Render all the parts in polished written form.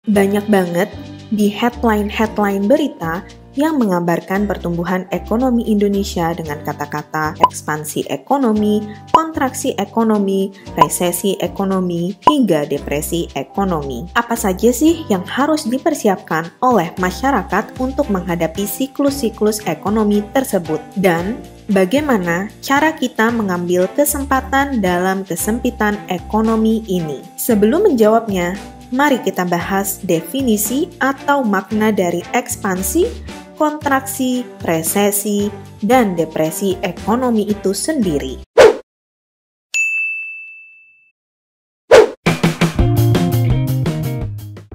Banyak banget di headline-headline berita yang menggambarkan pertumbuhan ekonomi Indonesia dengan kata-kata ekspansi ekonomi, kontraksi ekonomi, resesi ekonomi, hingga depresi ekonomi. Apa saja sih yang harus dipersiapkan oleh masyarakat untuk menghadapi siklus-siklus ekonomi tersebut? Dan bagaimana cara kita mengambil kesempatan dalam kesempitan ekonomi ini? Sebelum menjawabnya, mari kita bahas definisi atau makna dari ekspansi, kontraksi, resesi, dan depresi ekonomi itu sendiri.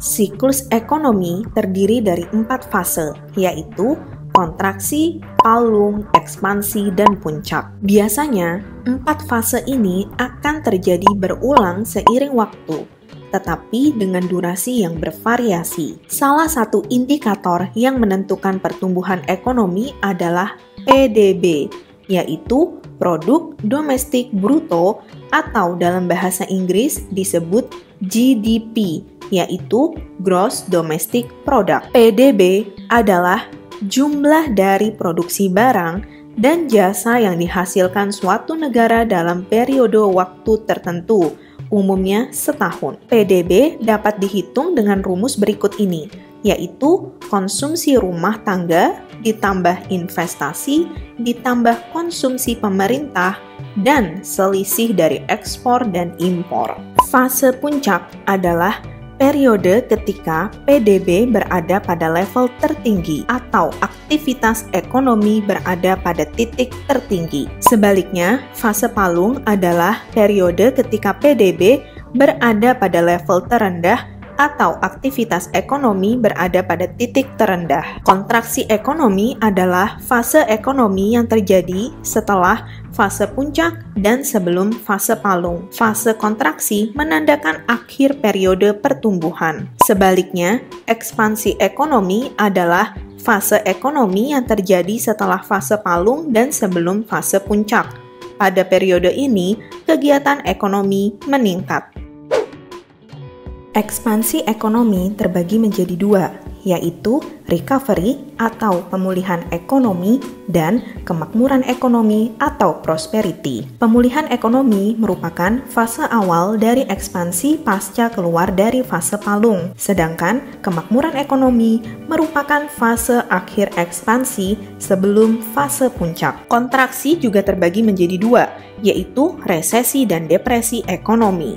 Siklus ekonomi terdiri dari 4 fase, yaitu kontraksi, palung, ekspansi, dan puncak. Biasanya, 4 fase ini akan terjadi berulang seiring waktu, tetapi dengan durasi yang bervariasi. Salah satu indikator yang menentukan pertumbuhan ekonomi adalah PDB, yaitu Produk Domestik Bruto atau dalam bahasa Inggris disebut GDP, yaitu Gross Domestic Product. PDB adalah jumlah dari produksi barang dan jasa yang dihasilkan suatu negara dalam periode waktu tertentu, umumnya setahun. PDB dapat dihitung dengan rumus berikut ini, yaitu konsumsi rumah tangga, ditambah investasi, ditambah konsumsi pemerintah, dan selisih dari ekspor dan impor. Fase puncak adalah periode ketika PDB berada pada level tertinggi atau aktivitas ekonomi berada pada titik tertinggi. Sebaliknya, fase palung adalah periode ketika PDB berada pada level terendah atau aktivitas ekonomi berada pada titik terendah. Kontraksi ekonomi adalah fase ekonomi yang terjadi setelah fase puncak dan sebelum fase palung. Fase kontraksi menandakan akhir periode pertumbuhan. Sebaliknya, ekspansi ekonomi adalah fase ekonomi yang terjadi setelah fase palung dan sebelum fase puncak. Pada periode ini, kegiatan ekonomi meningkat. Ekspansi ekonomi terbagi menjadi 2, yaitu recovery atau pemulihan ekonomi dan kemakmuran ekonomi atau prosperity. Pemulihan ekonomi merupakan fase awal dari ekspansi pasca keluar dari fase palung, sedangkan kemakmuran ekonomi merupakan fase akhir ekspansi sebelum fase puncak. Kontraksi juga terbagi menjadi 2, yaitu resesi dan depresi ekonomi.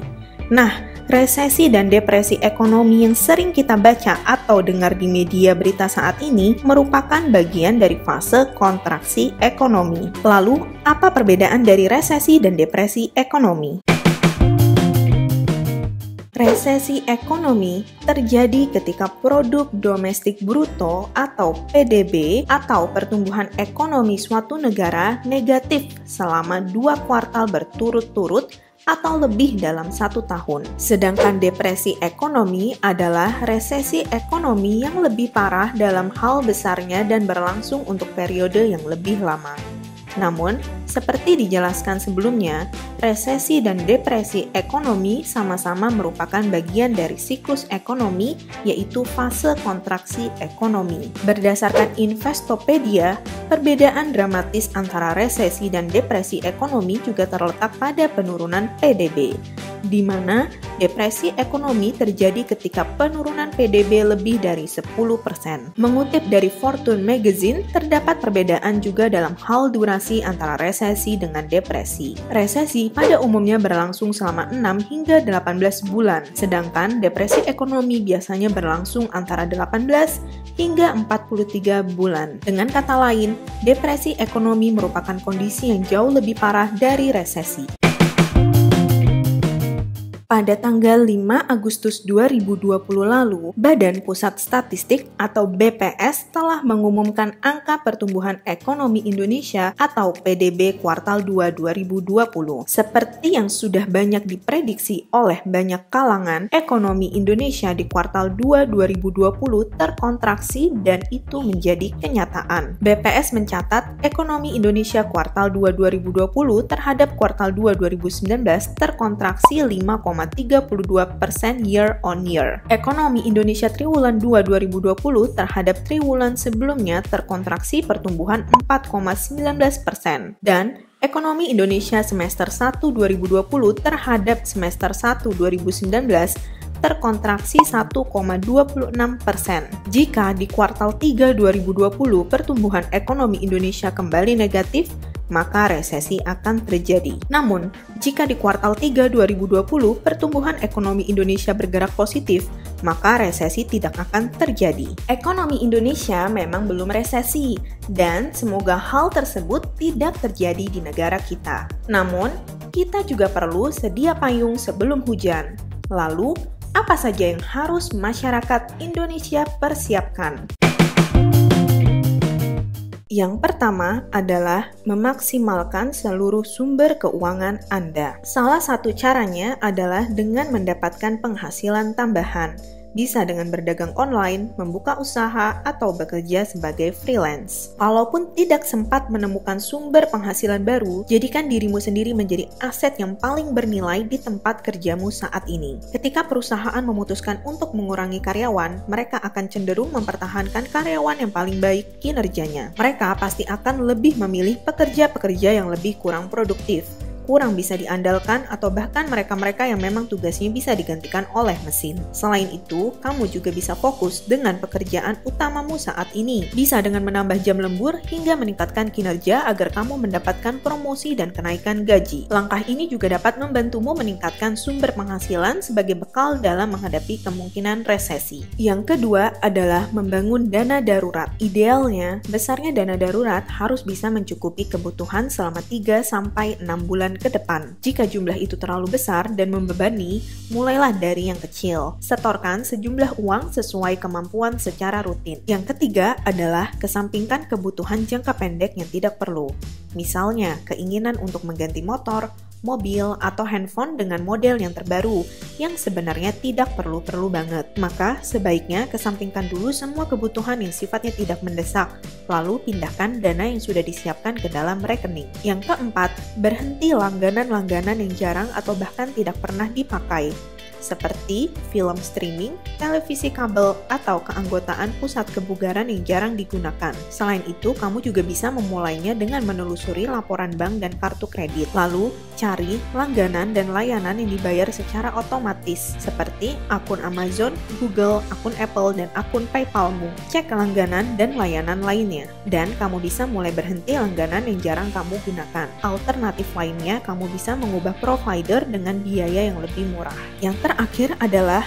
Nah, resesi dan depresi ekonomi yang sering kita baca atau dengar di media berita saat ini merupakan bagian dari fase kontraksi ekonomi. Lalu, apa perbedaan dari resesi dan depresi ekonomi? Resesi ekonomi terjadi ketika produk domestik bruto atau PDB atau pertumbuhan ekonomi suatu negara negatif selama 2 kuartal berturut-turut atau lebih dalam 1 tahun. Sedangkan depresi ekonomi adalah resesi ekonomi yang lebih parah dalam hal besarnya dan berlangsung untuk periode yang lebih lama. Namun, seperti dijelaskan sebelumnya, resesi dan depresi ekonomi sama-sama merupakan bagian dari siklus ekonomi, yaitu fase kontraksi ekonomi. Berdasarkan Investopedia, perbedaan dramatis antara resesi dan depresi ekonomi juga terletak pada penurunan PDB, di mana depresi ekonomi terjadi ketika penurunan PDB lebih dari 10%. Mengutip dari Fortune Magazine, terdapat perbedaan juga dalam hal durasi antara resesi dengan depresi. Resesi pada umumnya berlangsung selama 6 hingga 18 bulan, sedangkan depresi ekonomi biasanya berlangsung antara 18 hingga 43 bulan. Dengan kata lain, depresi ekonomi merupakan kondisi yang jauh lebih parah dari resesi. Pada tanggal 5 Agustus 2020 lalu, Badan Pusat Statistik atau BPS telah mengumumkan angka pertumbuhan ekonomi Indonesia atau PDB kuartal 2 2020. Seperti yang sudah banyak diprediksi oleh banyak kalangan, ekonomi Indonesia di kuartal 2 2020 terkontraksi dan itu menjadi kenyataan. BPS mencatat ekonomi Indonesia kuartal 2 2020 terhadap kuartal 2 2019 terkontraksi 5,3%. 1,32% year on year. Ekonomi Indonesia triwulan 2 2020 terhadap triwulan sebelumnya terkontraksi pertumbuhan 4,19%, dan ekonomi Indonesia semester 1 2020 terhadap semester 1 2019 terkontraksi 1,26%. Jika di kuartal 3 2020 pertumbuhan ekonomi Indonesia kembali negatif, maka resesi akan terjadi. Namun, jika di kuartal 3 2020 pertumbuhan ekonomi Indonesia bergerak positif, maka resesi tidak akan terjadi. Ekonomi Indonesia memang belum resesi, dan semoga hal tersebut tidak terjadi di negara kita. Namun, kita juga perlu sedia payung sebelum hujan. Lalu, apa saja yang harus masyarakat Indonesia persiapkan? Yang pertama adalah memaksimalkan seluruh sumber keuangan Anda. Salah satu caranya adalah dengan mendapatkan penghasilan tambahan. Bisa dengan berdagang online, membuka usaha, atau bekerja sebagai freelance. Kalaupun tidak sempat menemukan sumber penghasilan baru, jadikan dirimu sendiri menjadi aset yang paling bernilai di tempat kerjamu saat ini. Ketika perusahaan memutuskan untuk mengurangi karyawan, mereka akan cenderung mempertahankan karyawan yang paling baik kinerjanya. Mereka pasti akan lebih memilih pekerja-pekerja yang lebih kurang produktif, kurang bisa diandalkan, atau bahkan mereka-mereka yang memang tugasnya bisa digantikan oleh mesin. Selain itu, kamu juga bisa fokus dengan pekerjaan utamamu saat ini. Bisa dengan menambah jam lembur hingga meningkatkan kinerja agar kamu mendapatkan promosi dan kenaikan gaji. Langkah ini juga dapat membantumu meningkatkan sumber penghasilan sebagai bekal dalam menghadapi kemungkinan resesi. Yang kedua adalah membangun dana darurat. Idealnya, besarnya dana darurat harus bisa mencukupi kebutuhan selama 3-6 bulan ke depan. Jika jumlah itu terlalu besar dan membebani, mulailah dari yang kecil. Setorkan sejumlah uang sesuai kemampuan secara rutin. Yang ketiga adalah kesampingkan kebutuhan jangka pendek yang tidak perlu. Misalnya, keinginan untuk mengganti motor, mobil, atau handphone dengan model yang terbaru yang sebenarnya tidak perlu-perlu banget. Maka sebaiknya kesampingkan dulu semua kebutuhan yang sifatnya tidak mendesak, lalu pindahkan dana yang sudah disiapkan ke dalam rekening. Yang keempat, berhenti langganan-langganan yang jarang atau bahkan tidak pernah dipakai, seperti film streaming, televisi kabel, atau keanggotaan pusat kebugaran yang jarang digunakan. Selain itu, kamu juga bisa memulainya dengan menelusuri laporan bank dan kartu kredit. Lalu, cari langganan dan layanan yang dibayar secara otomatis, seperti akun Amazon, Google, akun Apple, dan akun PayPal-mu. Cek langganan dan layanan lainnya, dan kamu bisa mulai berhenti langganan yang jarang kamu gunakan. Alternatif lainnya, kamu bisa mengubah provider dengan biaya yang lebih murah. Yang terakhir adalah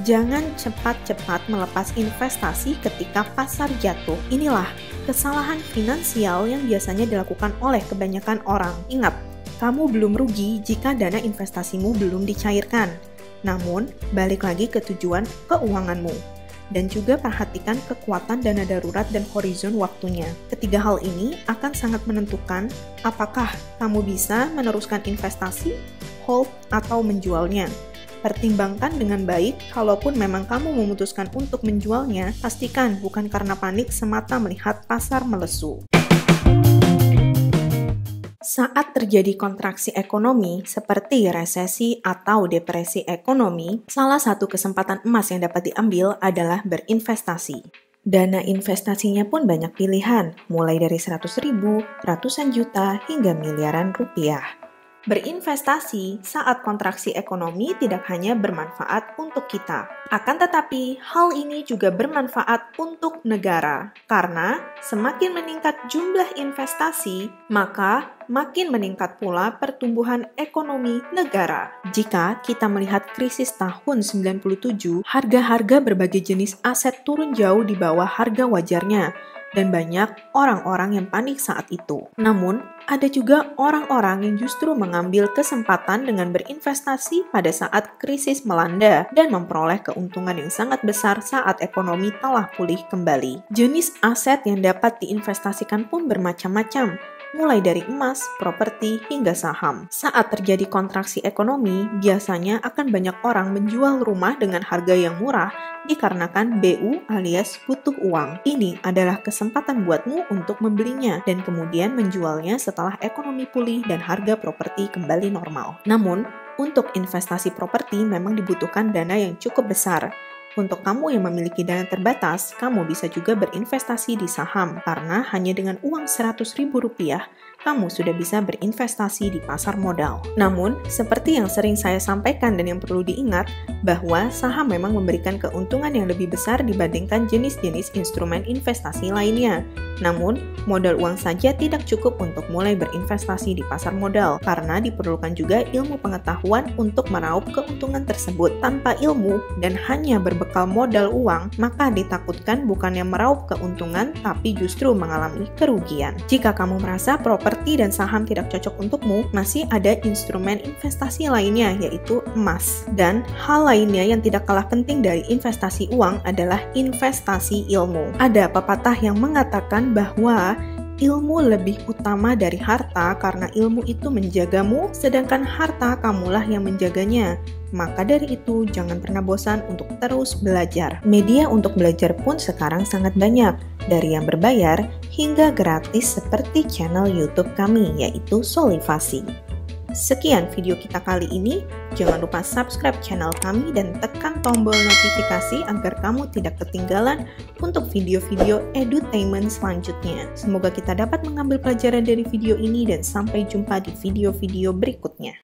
jangan cepat-cepat melepas investasi ketika pasar jatuh. Inilah kesalahan finansial yang biasanya dilakukan oleh kebanyakan orang. Ingat, kamu belum rugi jika dana investasimu belum dicairkan. Namun, balik lagi ke tujuan keuanganmu. Dan juga perhatikan kekuatan dana darurat dan horizon waktunya. Ketiga hal ini akan sangat menentukan apakah kamu bisa meneruskan investasi, hold, atau menjualnya. Pertimbangkan dengan baik, kalaupun memang kamu memutuskan untuk menjualnya, pastikan bukan karena panik semata melihat pasar melesu. Saat terjadi kontraksi ekonomi, seperti resesi atau depresi ekonomi, salah satu kesempatan emas yang dapat diambil adalah berinvestasi. Dana investasinya pun banyak pilihan, mulai dari 100.000, ratusan juta, hingga miliaran rupiah. Berinvestasi saat kontraksi ekonomi tidak hanya bermanfaat untuk kita, akan tetapi hal ini juga bermanfaat untuk negara, karena semakin meningkat jumlah investasi, maka makin meningkat pula pertumbuhan ekonomi negara. Jika kita melihat krisis tahun 97, harga-harga berbagai jenis aset turun jauh di bawah harga wajarnya, dan banyak orang-orang yang panik saat itu. Namun, ada juga orang-orang yang justru mengambil kesempatan dengan berinvestasi pada saat krisis melanda dan memperoleh keuntungan yang sangat besar saat ekonomi telah pulih kembali. Jenis aset yang dapat diinvestasikan pun bermacam-macam, mulai dari emas, properti, hingga saham. Saat terjadi kontraksi ekonomi, biasanya akan banyak orang menjual rumah dengan harga yang murah dikarenakan BU alias butuh uang. Ini adalah kesempatan buatmu untuk membelinya dan kemudian menjualnya setelah ekonomi pulih dan harga properti kembali normal. Namun, Untuk investasi properti memang dibutuhkan dana yang cukup besar. Untuk kamu yang memiliki dana terbatas, kamu bisa juga berinvestasi di saham, karena hanya dengan uang Rp100.000, kamu sudah bisa berinvestasi di pasar modal. Namun, seperti yang sering saya sampaikan dan yang perlu diingat, bahwa saham memang memberikan keuntungan yang lebih besar dibandingkan jenis-jenis instrumen investasi lainnya. Namun, modal uang saja tidak cukup untuk mulai berinvestasi di pasar modal, karena diperlukan juga ilmu pengetahuan untuk meraup keuntungan tersebut. Tanpa ilmu dan hanya berbekal modal uang, maka ditakutkan bukannya meraup keuntungan, tapi justru mengalami kerugian. Jika kamu merasa properti dan saham tidak cocok untukmu, masih ada instrumen investasi lainnya, yaitu emas. Dan hal lainnya yang tidak kalah penting dari investasi uang adalah investasi ilmu. Ada pepatah yang mengatakan bahwa ilmu lebih utama dari harta karena ilmu itu menjagamu, sedangkan harta kamulah yang menjaganya. Maka dari itu, jangan pernah bosan untuk terus belajar. Media untuk belajar pun sekarang sangat banyak, dari yang berbayar hingga gratis seperti channel YouTube kami, yaitu Solivasi. Sekian video kita kali ini. Jangan lupa subscribe channel kami dan tekan tombol notifikasi agar kamu tidak ketinggalan untuk video-video edutainment selanjutnya. Semoga kita dapat mengambil pelajaran dari video ini dan sampai jumpa di video-video berikutnya.